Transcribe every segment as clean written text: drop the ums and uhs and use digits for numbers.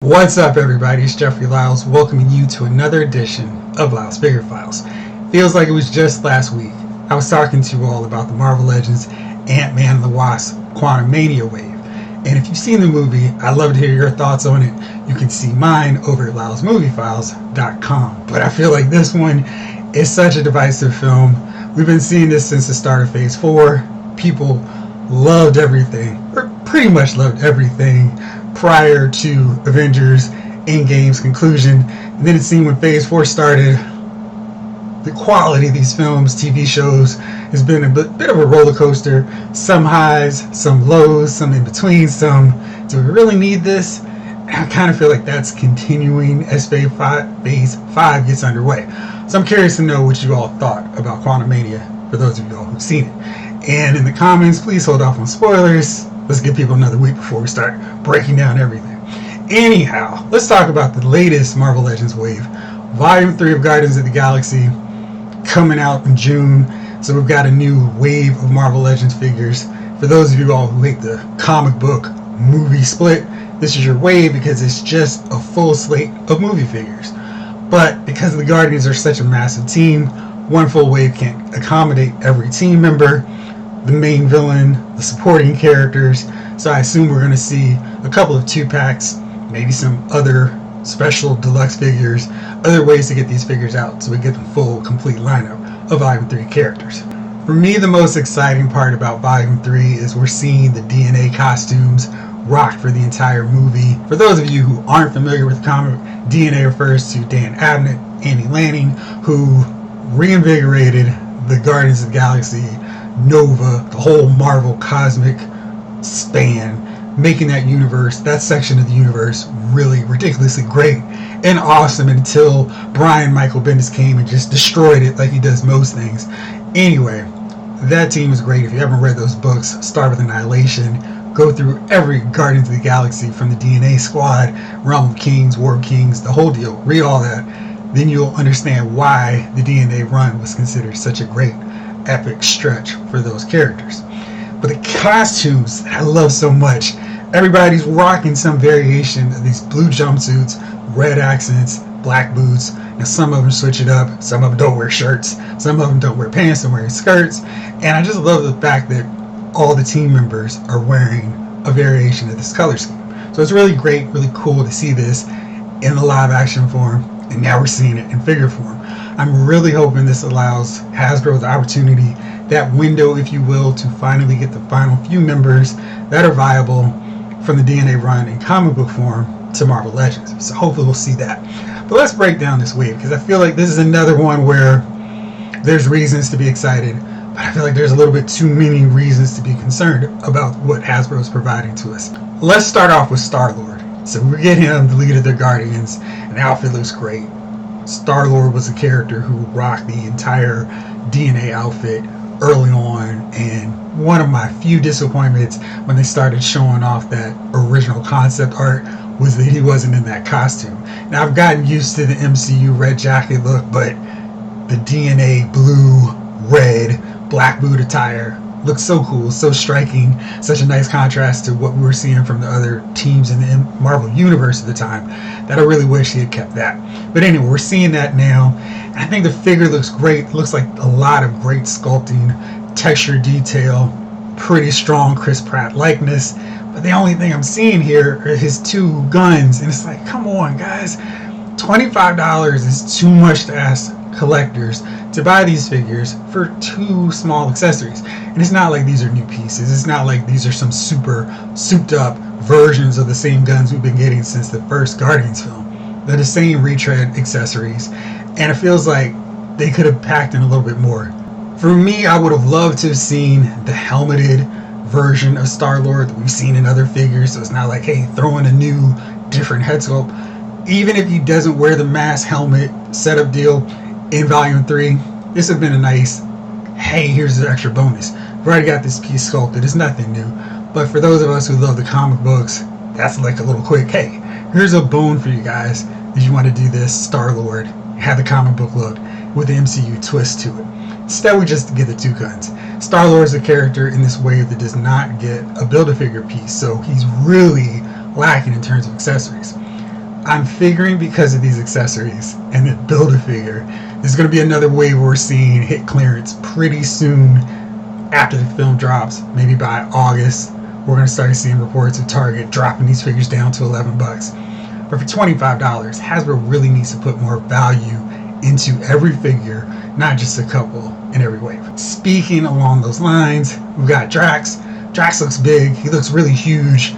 What's up, everybody? It's Jeffrey Lyles welcoming you to another edition of Lyles Figure Files. Feels like it was just last week. I was talking to you all about the Marvel Legends Ant-Man and the Wasp Quantumania wave. And if you've seen the movie, I'd love to hear your thoughts on it. You can see mine over at LylesMovieFiles.com. But I feel like this one is such a divisive film. We've been seeing this since the start of Phase 4. People loved everything, or pretty much loved everything, prior to Avengers Endgame's conclusion. And then it seemed when Phase 4 started, the quality of these films, TV shows, has been a bit of a roller coaster. Some highs, some lows, some in between, some, do we really need this? And I kind of feel like that's continuing as Phase 5 gets underway. So I'm curious to know what you all thought about Quantumania, for those of you all who've seen it. And in the comments, please hold off on spoilers. Let's give people another week before we start breaking down everything. Anyhow, let's talk about the latest Marvel Legends wave. Volume 3 of Guardians of the Galaxy coming out in June. So we've got a new wave of Marvel Legends figures. For those of you all who hate the comic book movie split, this is your wave because it's just a full slate of movie figures. But because the Guardians are such a massive team, one full wave can't accommodate every team member, the main villain, the supporting characters. So I assume we're going to see a couple of 2-packs, maybe some other special deluxe figures, other ways to get these figures out so we get the full, complete lineup of Volume 3 characters. For me, the most exciting part about Volume 3 is we're seeing the DNA costumes rocked for the entire movie. For those of you who aren't familiar with the comic, DNA refers to Dan Abnett, Andy Lanning, who reinvigorated the Guardians of the Galaxy, Nova, the whole Marvel cosmic span, making that universe, that section of the universe, really ridiculously great and awesome until Brian Michael Bendis came and just destroyed it like he does most things. Anyway, that team is great. If you haven't read those books, start with Annihilation, go through every Guardians of the Galaxy from the DNA Squad, Realm of Kings, War of Kings, the whole deal. Read all that. Then you'll understand why the DNA run was considered such a great epic stretch for those characters. But the costumes that I love so much, everybody's rocking some variation of these blue jumpsuits, red accents, black boots. Now some of them switch it up, some of them don't wear shirts, some of them don't wear pants and wearing skirts. And I just love the fact that all the team members are wearing a variation of this color scheme. So it's really great, really cool to see this in the live action form, and now we're seeing it in figure form. I'm really hoping this allows Hasbro the opportunity, that window, if you will, to finally get the final few members that are viable from the DNA run in comic book form to Marvel Legends. So hopefully we'll see that. But let's break down this wave, because I feel like this is another one where there's reasons to be excited, but I feel like there's a little bit too many reasons to be concerned about what Hasbro is providing to us. Let's start off with StarLord. So we get him, the leader of the Guardians, and the outfit looks great. StarLord was a character who rocked the entire DNA outfit early on, and one of my few disappointments when they started showing off that original concept art was that he wasn't in that costume. Now I've gotten used to the MCU red jacket look, but the DNA blue, red, black boot attire looks so cool, so striking, such a nice contrast to what we were seeing from the other teams in the Marvel Universe at the time, that I really wish he had kept that. But anyway, we're seeing that now. I think the figure looks great. It looks like a lot of great sculpting, texture detail, pretty strong Chris Pratt likeness. But the only thing I'm seeing here are his 2 guns, and it's like, come on, guys. $25 is too much to ask collectors to buy these figures for 2 small accessories. And it's not like these are new pieces. It's not like these are some super souped up versions of the same guns we've been getting since the first Guardians film. They're the same retread accessories, and it feels like they could have packed in a little bit more. For me, I would have loved to have seen the helmeted version of StarLord that we've seen in other figures, so it's not like, hey, throw in a new, different head sculpt. Even if he doesn't wear the mask helmet setup deal in Volume 3, this would have been a nice, hey, here's an extra bonus. We've already got this piece sculpted, it's nothing new. But for those of us who love the comic books, that's like a little quick, hey, here's a bone for you guys if you want to do this StarLord, have the comic book look with the MCU twist to it. Instead, we just get the 2 guns. StarLord is a character in this wave that does not get a Build-A-Figure piece, so he's really lacking in terms of accessories. I'm figuring because of these accessories and the Build-A-Figure, there's going to be another wave we're seeing hit clearance pretty soon after the film drops. Maybe by August, we're going to start seeing reports of Target dropping these figures down to $11. But for $25, Hasbro really needs to put more value into every figure, not just a couple in every wave. Speaking along those lines, we've got Drax. Drax looks big. He looks really huge,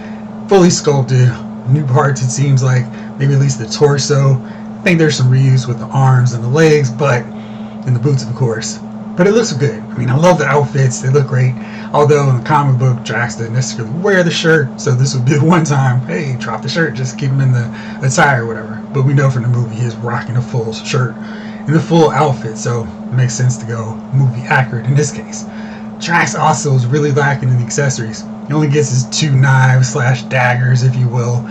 fully sculpted. New parts, it seems like, maybe at least the torso. I think there's some reuse with the arms and the legs, and the boots, of course. But it looks good. I mean, I love the outfits. They look great. Although in the comic book, Drax didn't necessarily wear the shirt, so this would be the one time, hey, drop the shirt, just keep him in the attire or whatever. But we know from the movie he is rocking a full shirt and the full outfit, so it makes sense to go movie accurate in this case. Drax also is really lacking in the accessories. He only gets his 2 knives / daggers, if you will.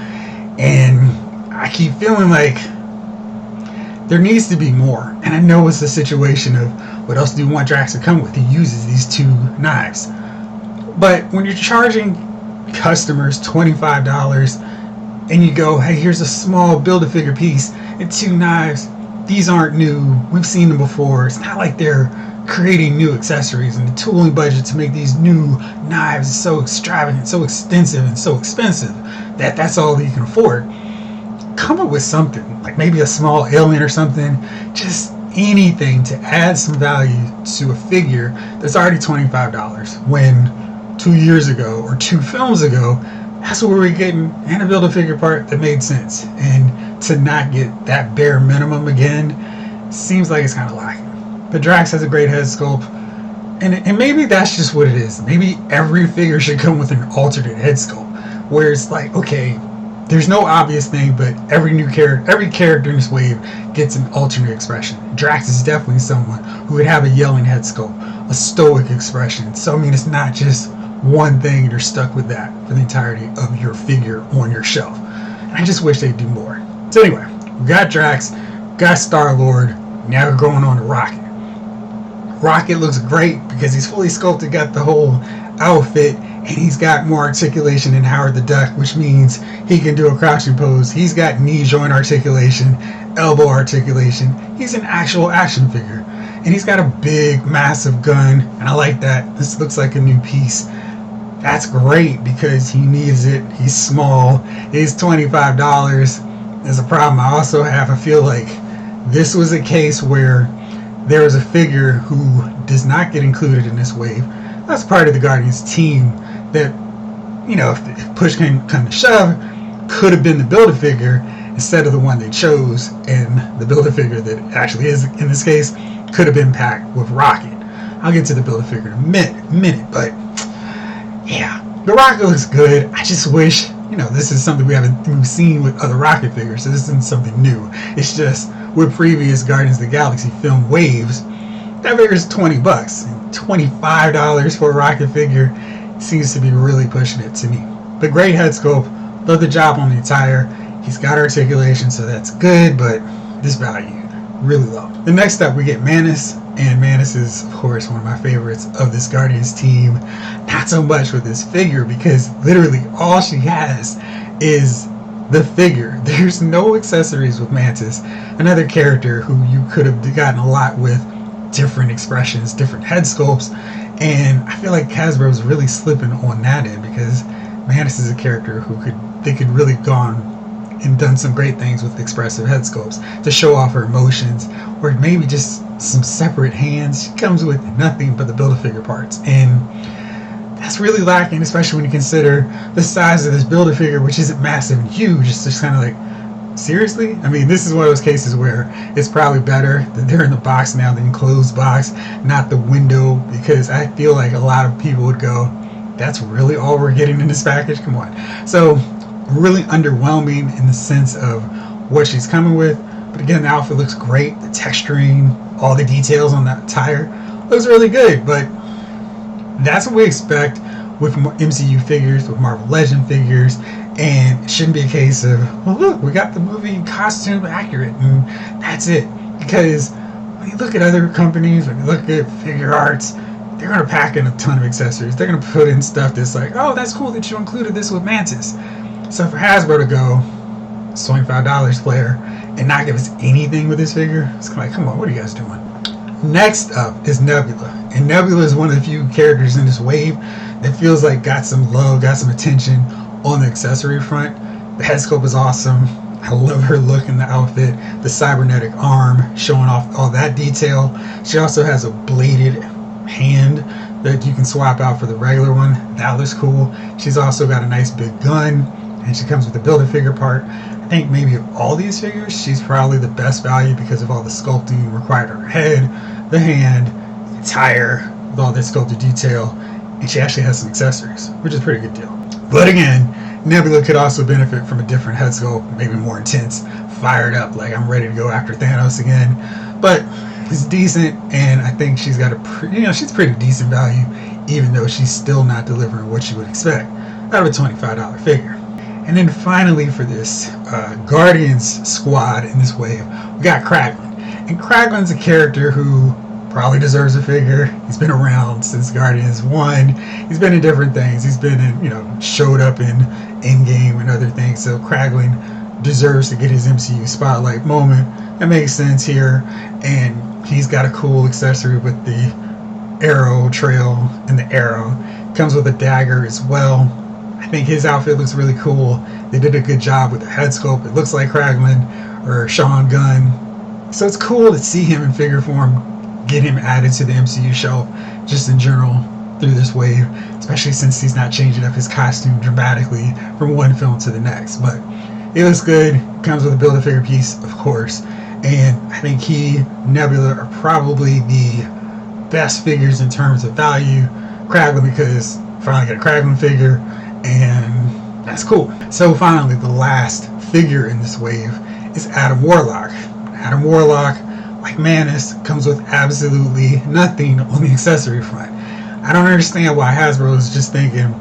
And I keep feeling like there needs to be more. And I know it's a situation of what else do you want Drax to come with? He uses these 2 knives. But when you're charging customers $25 and you go, hey, here's a small Build-A-Figure piece and 2 knives. These aren't new. We've seen them before. It's not like they're creating new accessories, and the tooling budget to make these new knives is so extravagant, so extensive, and so expensive that that's all that you can afford. Come up with something, like maybe a small alien or something, just anything to add some value to a figure that's already $25 when 2 years ago or 2 films ago, that's what we were getting in a Build-A-Figure part that made sense. And to not get that bare minimum again seems like it's kind of lacking. But Drax has a great head sculpt, and maybe that's just what it is. Maybe every figure should come with an alternate head sculpt, where it's like, okay, there's no obvious thing, but every character in this wave gets an alternate expression. Drax is definitely someone who would have a yelling head sculpt, a stoic expression. So I mean, it's not just one thing and you're stuck with that for the entirety of your figure on your shelf. And I just wish they'd do more. So anyway, we got Drax, got StarLord, now we're going on to Rocket. Rocket looks great because he's fully sculpted, got the whole outfit, and he's got more articulation than Howard the Duck, which means he can do a crouching pose. He's got knee joint articulation, elbow articulation. He's an actual action figure. And he's got a big, massive gun, and I like that. This looks like a new piece. That's great because he needs it. He's small. He's $25. There's a problem I also have. I feel like this was a case where there was a figure who does not get included in this wave. That's part of the Guardians team that, you know, if push came to shove, could have been the Build-A-Figure instead of the one they chose, and the Build-A-Figure that actually is in this case could have been packed with Rocket. I'll get to the Build-A-Figure in a minute, but yeah, the Rocket looks good. I just wish, you know, this is something we've seen with other Rocket figures, so this isn't something new. It's just with previous Guardians of the Galaxy film waves, that figure is $20. And $25 for a Rocket figure seems to be really pushing it to me. But great head sculpt, love the job on the attire. He's got articulation, so that's good, but this value, really low. The next up, we get Mantis, and Mantis is, of course, one of my favorites of this Guardians team. Not so much with this figure, because literally all she has is the figure. There's no accessories with Mantis, another character who you could have gotten a lot with different expressions, different head sculpts, and I feel like Hasbro's really slipping on that end, because Mantis is a character who they could really gone and done some great things with expressive head sculpts to show off her emotions, or maybe just some separate hands. She comes with nothing but the Build-A-Figure parts, and that's really lacking, especially when you consider the size of this Build-A-Figure, which isn't massive and huge. It's just kind of like, seriously? I mean, this is one of those cases where it's probably better that they're in the box now than closed box, not the window, because I feel like a lot of people would go, that's really all we're getting in this package? Come on. So really underwhelming in the sense of what she's coming with. But again, the outfit looks great. The texturing, all the details on that attire looks really good. But that's what we expect with MCU figures, with Marvel Legend figures. And it shouldn't be a case of, well, look, we got the movie costume accurate, and that's it. Because when you look at other companies, when you look at figure arts, they're going to pack in a ton of accessories. They're going to put in stuff that's like, oh, that's cool that you included this with Mantis. So for Hasbro to go, It's $25 player, and not give us anything with this figure. It's kind of like, come on, what are you guys doing? Next up is Nebula, and Nebula is one of the few characters in this wave that feels like got some love, got some attention on the accessory front. The head sculpt is awesome. I love her look in the outfit, the cybernetic arm showing off all that detail. She also has a bladed hand that you can swap out for the regular one. That looks cool. She's also got a nice big gun, and she comes with the Build-A-Figure part. I think maybe of all these figures, she's probably the best value because of all the sculpting required on her head, the hand, the attire, with all that sculpted detail, and she actually has some accessories, which is a pretty good deal. But again, Nebula could also benefit from a different head sculpt, maybe more intense, fired up, like I'm ready to go after Thanos again. But it's decent, and I think she's got a she's pretty decent value, even though she's still not delivering what you would expect out of a $25 figure. And then finally for this Guardians squad in this wave, we got Cracklin. And Cracklin's a character who probably deserves a figure. He's been around since Guardians 1. He's been in different things. He's been in, showed up in Endgame and other things. So Cracklin deserves to get his MCU spotlight moment. That makes sense here. And he's got a cool accessory with the arrow trail and the arrow. Comes with a dagger as well. I think his outfit looks really cool. They did a good job with the head sculpt. It looks like Cracklin or Sean Gunn. So it's cool to see him in figure form, get him added to the MCU shelf just in general through this wave, especially since he's not changing up his costume dramatically from one film to the next. But it looks good. Comes with a Build-A-Figure piece, of course. And I think Nebula are probably the best figures in terms of value. Cracklin, because finally got a Cracklin figure, and that's cool. So finally, the last figure in this wave is Adam Warlock. Adam Warlock, like Mantis, comes with absolutely nothing on the accessory front. I don't understand why Hasbro is just thinking,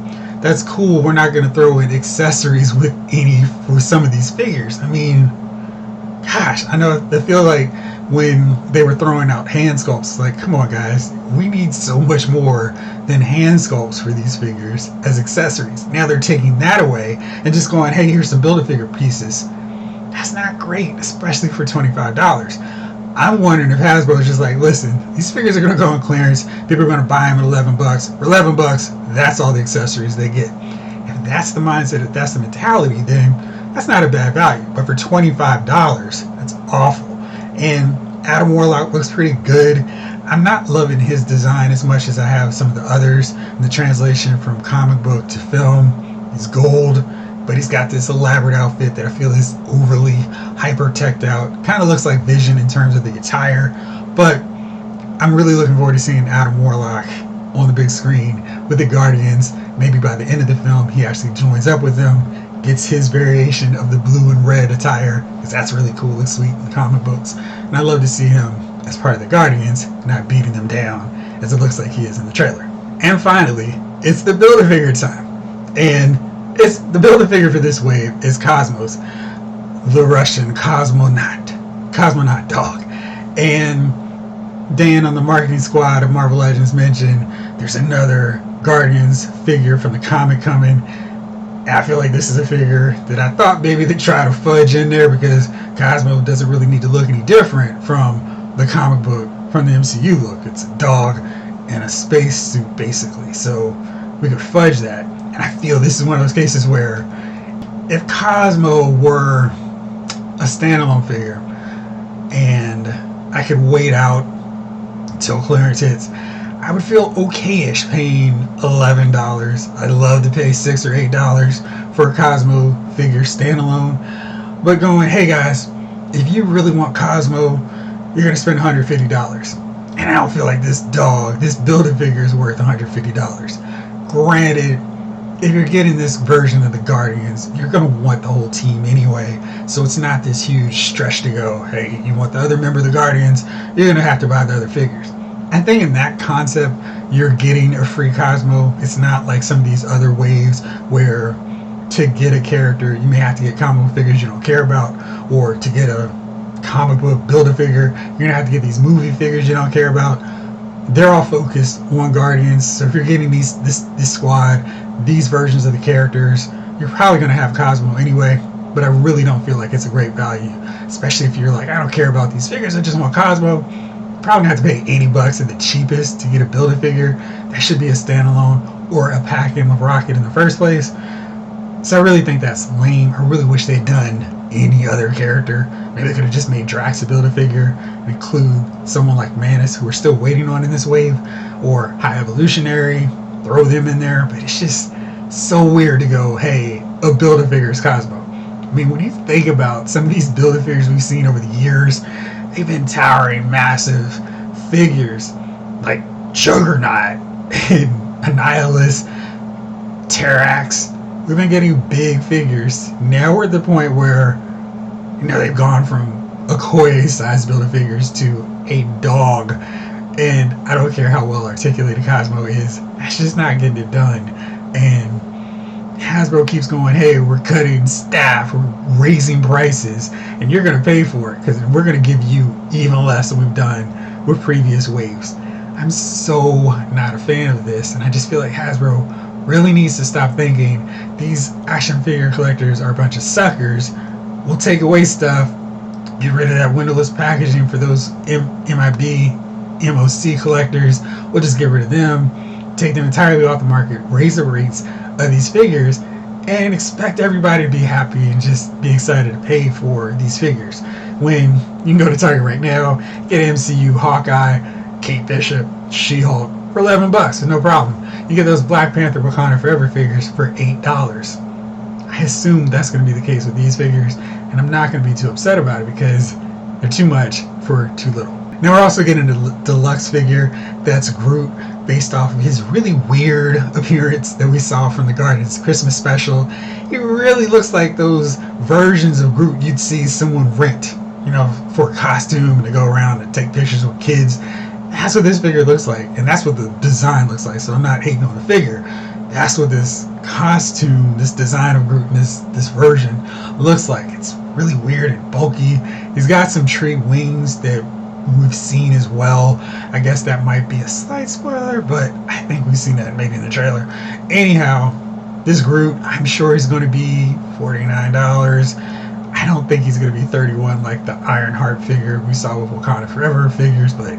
that's cool, we're not going to throw in accessories with some of these figures. I mean, gosh, I feel like when they were throwing out hand sculpts, like, come on guys, we need so much more than hand sculpts for these figures as accessories. Now they're taking that away and just going, hey, here's some Build-A-Figure pieces. That's not great, especially for $25. I'm wondering if Hasbro is just like, listen, these figures are going to go on clearance. People are going to buy them at $11. For $11, that's all the accessories they get. If that's the mindset, if that's the mentality, then that's not a bad value. But for $25, that's awful. And Adam Warlock looks pretty good. I'm not loving his design as much as I have some of the others. In the translation from comic book to film, he's gold, but he's got this elaborate outfit that I feel is overly hyper-teched out. Kind of looks like Vision in terms of the attire, but I'm really looking forward to seeing Adam Warlock on the big screen with the Guardians. Maybe by the end of the film, he actually joins up with them, gets his variation of the blue and red attire, because that's really cool, looks sweet in the comic books. And I love to see him as part of the Guardians, not beating them down as it looks like he is in the trailer. And finally, it's the Build-A-Figure time. And it's the Build-A-Figure for this wave is Cosmos, the Russian cosmonaut dog. And Dan on the marketing squad of Marvel Legends mentioned there's another Guardians figure from the comic coming. And I feel like this is a figure that I thought maybe they'd try to fudge in there because Cosmo doesn't really need to look any different from the comic book, from the MCU look. It's a dog and a space suit basically. So we could fudge that. And I feel this is one of those cases where if Cosmo were a standalone figure and I could wait out until clearance hits, I would feel okay-ish paying $11. I'd love to pay $6 or $8 for a Cosmo figure standalone. But going, hey guys, if you really want Cosmo, you're going to spend $150. And I don't feel like this dog, this Build-A-Figure is worth $150. Granted, if you're getting this version of the Guardians, you're going to want the whole team anyway. So it's not this huge stretch to go, hey, you want the other member of the Guardians, you're going to have to buy the other figures. I think in that concept, you're getting a free Cosmo. It's not like some of these other waves where to get a character, you may have to get comic book figures you don't care about, or to get a comic book Build-A-Figure, you're going to have to get these movie figures you don't care about. They're all focused on Guardians, so if you're getting this squad, these versions of the characters, you're probably going to have Cosmo anyway. but I really don't feel like it's a great value, especially if you're like, I don't care about these figures, I just want Cosmo. You're probably gonna have to pay $80 at the cheapest to get a Build-A-Figure. That should be a standalone or a pack-in with Rocket in the first place. So I really think that's lame. I really wish they'd done any other character. Maybe they could have just made Drax a Build-A-Figure and include someone like Mantis, who we're still waiting on in this wave, or High Evolutionary, throw them in there. But it's just so weird to go, hey, a Build-A-Figure is Cosmo. I mean, when you think about some of these Build-A-Figures we've seen over the years, they've been towering, massive figures like Juggernaut and Annihilus, Drax. We've been getting big figures. Now we're at the point where, they've gone from Okoye-sized Build-A-Figures to a dog. And I don't care how well articulated Cosmo is, that's just not getting it done. And Hasbro keeps going, hey, we're cutting staff, we're raising prices, and you're going to pay for it because we're going to give you even less than we've done with previous waves. I'm so not a fan of this, and I just feel like Hasbro really needs to stop thinking these action figure collectors are a bunch of suckers. We'll take away stuff, get rid of that windowless packaging for those MIB, MOC collectors. We'll just get rid of them, take them entirely off the market, raise the rates of these figures, and expect everybody to be happy and just be excited to pay for these figures. When you can go to Target right now, get MCU, Hawkeye, Kate Bishop, She-Hulk for $11 with no problem. You get those Black Panther Wakanda Forever figures for $8. I assume that's going to be the case with these figures, and I'm not going to be too upset about it because they're too much for too little. Now we're also getting a deluxe figure that's Groot, based off of his really weird appearance that we saw from the Guardians Christmas special. He really looks like those versions of Groot you'd see someone rent, for a costume to go around and take pictures with kids. That's what this figure looks like, and that's what the design looks like. So I'm not hating on the figure. That's what this costume, this design of Groot, this version looks like. It's really weird and bulky. He's got some tree wings that we've seen as well. I guess that might be a slight spoiler, but I think we've seen that maybe in the trailer. Anyhow, this Groot, I'm sure he's going to be $49. I don't think he's going to be $31 like the Ironheart figure we saw with Wakanda Forever figures, but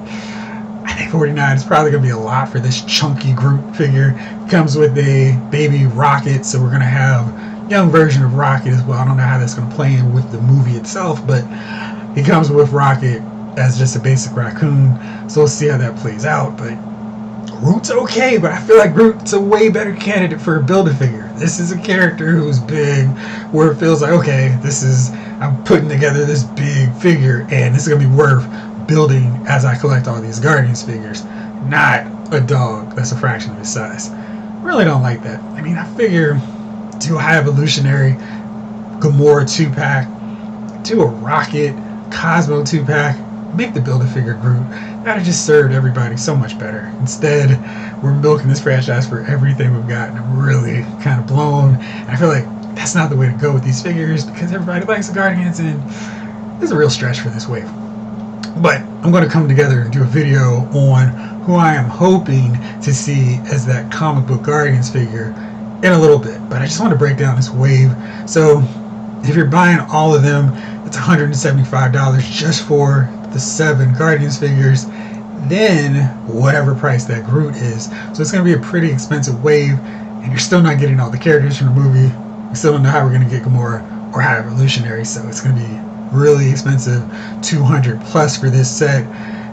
I think $49 is probably going to be a lot for this chunky Groot figure. It comes with a baby Rocket, so we're going to have a young version of Rocket as well. I don't know how that's going to play in with the movie itself, but he comes with Rocket as just a basic raccoon, so we'll see how that plays out. But Groot's okay, but I feel like Groot's a way better candidate for a Build-A-Figure. This is a character who's big, where it feels like, okay, I'm putting together this big figure, and this is going to be worth building as I collect all these Guardians figures, not a dog that's a fraction of his size. Really don't like that. I mean, I figure do a High Evolutionary, Gamora 2-pack, do a Rocket, Cosmo 2-pack, make the Build-A-Figure Groot. That'd just served everybody so much better. Instead, we're milking this franchise for everything we've got, and I'm really kind of blown. And I feel like that's not the way to go with these figures because everybody likes the Guardians, and it's a real stretch for this wave. But I'm going to come together and do a video on who I am hoping to see as that comic book Guardians figure in a little bit. But I just want to break down this wave. So if you're buying all of them, it's $175 just for the 7 Guardians figures, then whatever price that Groot is. So it's going to be a pretty expensive wave, and you're still not getting all the characters from the movie. We still don't know how we're going to get Gamora or High Evolutionary, so it's going to be really expensive, $200 plus for this set.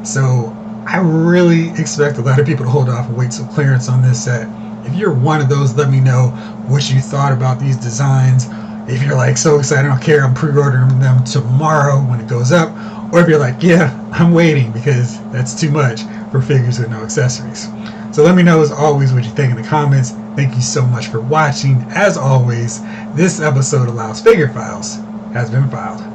So I really expect a lot of people to hold off and wait till clearance on this set. If you're one of those, let me know what you thought about these designs. If you're like so excited, I don't care, I'm pre-ordering them tomorrow when it goes up. Or if you're like, yeah, I'm waiting because that's too much for figures with no accessories. So let me know as always what you think in the comments. Thank you so much for watching. As always, this episode of Laos Figure Files has been filed.